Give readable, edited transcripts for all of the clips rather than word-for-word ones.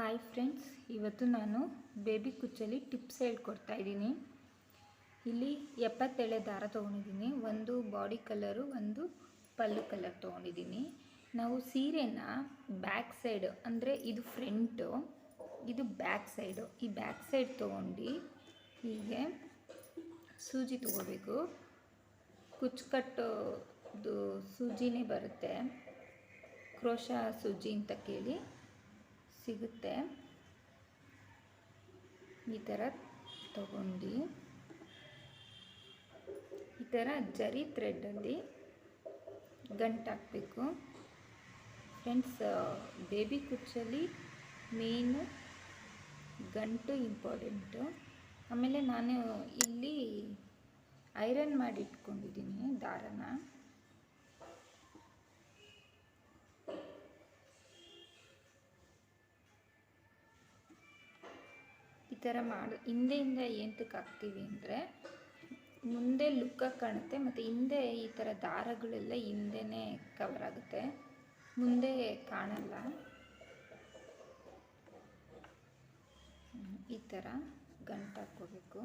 Hi friends, ಇವತ್ತು ನಾನು baby ಕುಚ್ಚಲ್ಲಿ tips ಹೇಳ್ಕೊಡ್ತಾ ಇದ್ದೀನಿ. ಇಲ್ಲಿ 77 ದಾರ ತೊಗೊಂಡಿದ್ದೀನಿ. ಒಂದು ಬಾಡಿ ಕಲರು, ಒಂದು ಪಲ್ಲು ಕಲರ್ ತೊಗೊಂಡಿದ್ದೀನಿ. ನಾವು ಸೀರೆನ ಬ್ಯಾಕ್ ಸೈಡ್, ಅಂದರೆ ಇದು ಫ್ರಂಟು, ಇದು ಬ್ಯಾಕ್ ಸೈಡು. ಈ ಬ್ಯಾಕ್ ಸೈಡ್ ತೊಗೊಂಡು ಹೀಗೆ ಸೂಜಿ ತೊಗೋಬೇಕು. ಕುಚ್ಚು ಕಟ್ಟೋದು ಸೂಜಿನೇ ಬರುತ್ತೆ, ಕ್ರೋಶಾ ಸೂಜಿ ಅಂತ ಕೇಳಿ ಸಿಗುತ್ತೆ. ಈ ಥರ ತಗೊಂಡು ಈ ಥರ ಜರಿ ಥ್ರೆಡ್ಡಲ್ಲಿ ಗಂಟಾಕಬೇಕು. ಫ್ರೆಂಡ್ಸ್, ಬೇಬಿ ಕುಚ್ಚಲ್ಲಿ ಮೇನು ಗಂಟು ಇಂಪಾರ್ಟೆಂಟು. ಆಮೇಲೆ ನಾನು ಇಲ್ಲಿ ಐರನ್ ಮಾಡಿ ಇಟ್ಕೊಂಡಿದ್ದೀನಿ ದಾರನ. ಈ ಥರ ಹಿಂದೆಯಿಂದ ಏನಕ್ಕೆ ಹಾಕ್ತೀವಿ ಅಂದರೆ ಮುಂದೆ ಲುಕ್ಕಾಗಿ ಕಾಣುತ್ತೆ, ಮತ್ತು ಹಿಂದೆ ಈ ಥರ ದಾರಗಳೆಲ್ಲ ಹಿಂದೆನೇ ಕವರ್ ಆಗುತ್ತೆ, ಮುಂದೆ ಕಾಣಲ್ಲ. ಈ ಥರ ಗಂಟು ಹಾಕ್ಕೋಬೇಕು.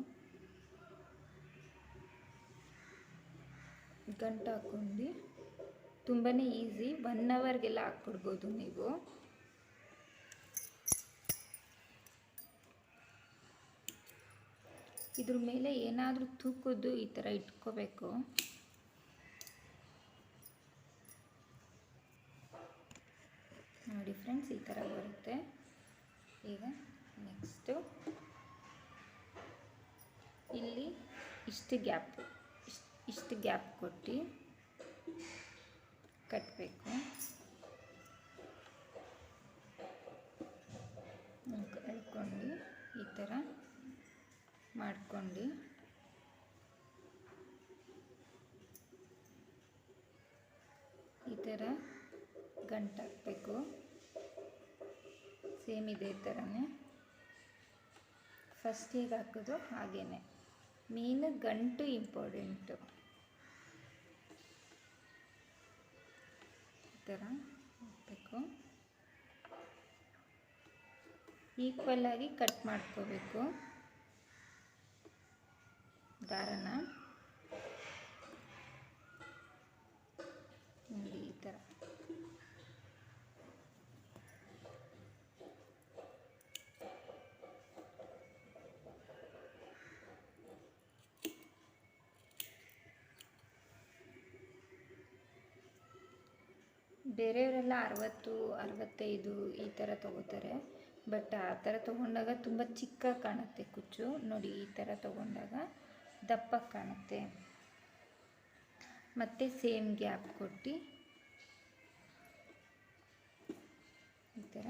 ಗಂಟು ಹಾಕ್ಕೊಂಡು ತುಂಬಾ ಈಸಿ, 1 ಅವರ್ಗೆಲ್ಲ ಹಾಕ್ಬಿಡ್ಬೋದು ನೀವು. ಇದ್ರ ಮೇಲೆ ಏನಾದರೂ ತೂಕೋದು ಈ ಥರ ಇಟ್ಕೋಬೇಕು. ನೋಡಿ ಫ್ರೆಂಡ್ಸ್, ಈ ಥರ ಬರುತ್ತೆ. ಈಗ ನೆಕ್ಸ್ಟು ಇಲ್ಲಿ ಇಷ್ಟು ಗ್ಯಾಪ್ ಕೊಟ್ಟು ಕಟ್ಟಬೇಕು. ಎಳ್ಕೊಂಡು ಈ ಥರ ಮಾಡ್ಕೊಂಡು ಈ ಥರ ಗಂಟು ಹಾಕಬೇಕು. ಸೇಮ್ ಇದೇ ಥರನೇ ಫಸ್ಟ್ ಹೇಗೆ ಹಾಕೋದು ಹಾಗೇ. ಮೇನ್ ಗಂಟು ಇಂಪಾರ್ಟೆಂಟು. ಈ ಥರ ಹಾಕಬೇಕು. ಈಕ್ವಲ್ ಆಗಿ ಕಟ್ ಮಾಡ್ಕೋಬೇಕು ದಾರನ. ನೋಡಿ ಈ ಥರ. ಬೇರೆಯವರೆಲ್ಲ 60, 65 ಈ ಥರ ತೊಗೋತಾರೆ. ಬಟ್ ಆ ಥರ ತೊಗೊಂಡಾಗ ತುಂಬ ಚಿಕ್ಕ ಕಾಣುತ್ತೆ ಕುಚ್ಚು. ನೋಡಿ, ಈ ಥರ ತೊಗೊಂಡಾಗ ದಪ್ಪ ಕಾಣುತ್ತೆ. ಮತ್ತು ಸೇಮ್ ಗ್ಯಾಪ್ ಕೊಟ್ಟು ಈ ಥರ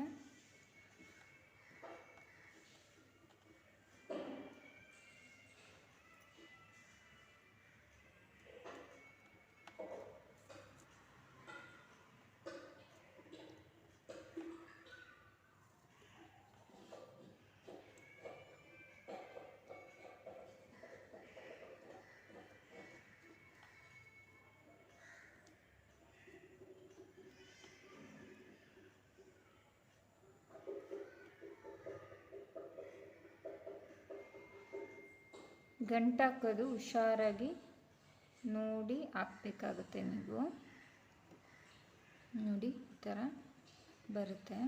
ಗಂಟು ಹಾಕೋದು ಹುಷಾರಾಗಿ ನೋಡಿ ಹಾಕಬೇಕಾಗುತ್ತೆ ನೀವು. ನೋಡಿ, ಈ ಥರ ಬರುತ್ತೆ.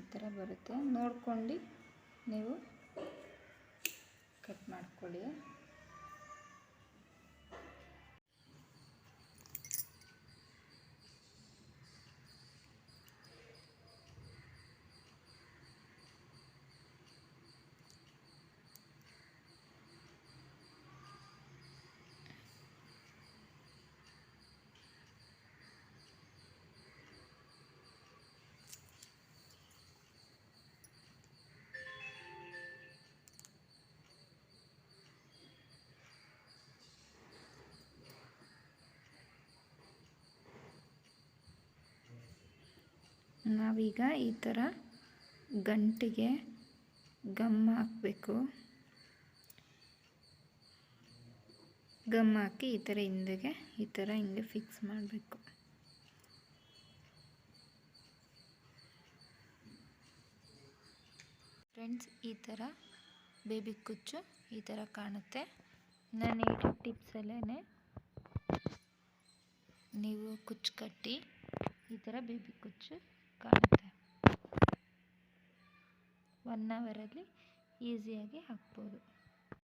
ಈ ಥರ ಬರುತ್ತೆ, ನೋಡ್ಕೊಂಡು ನೀವು ಕಟ್ ಮಾಡ್ಕೊಳ್ಳಿ. ನಾವೀಗ ಈ ಥರ ಗಂಟಿಗೆ ಗಮ್ ಹಾಕಬೇಕು. ಗಮ್ ಹಾಕಿ ಈ ಥರ ಹಿಂದೆಗೆ ಈ ಥರ ಹಿಂಗೆ ಫಿಕ್ಸ್ ಮಾಡಬೇಕು. ಫ್ರೆಂಡ್ಸ್, ಈ ಥರ ಬೇಬಿ ಕುಚ್ಚು ಈ ಥರ ಕಾಣುತ್ತೆ. ನಾನು ಹೇಳಿದ ಟಿಪ್ಸಲ್ಲೇ ನೀವು ಕುಚ್ಚು ಕಟ್ಟಿ ಈ ಥರ ಬೇಬಿ ಕುಚ್ಚು ಕಾಣುತ್ತೆ. 1 ಅವರಲ್ಲಿ ಈಸಿಯಾಗಿ ಹಾಕ್ಬೋದು.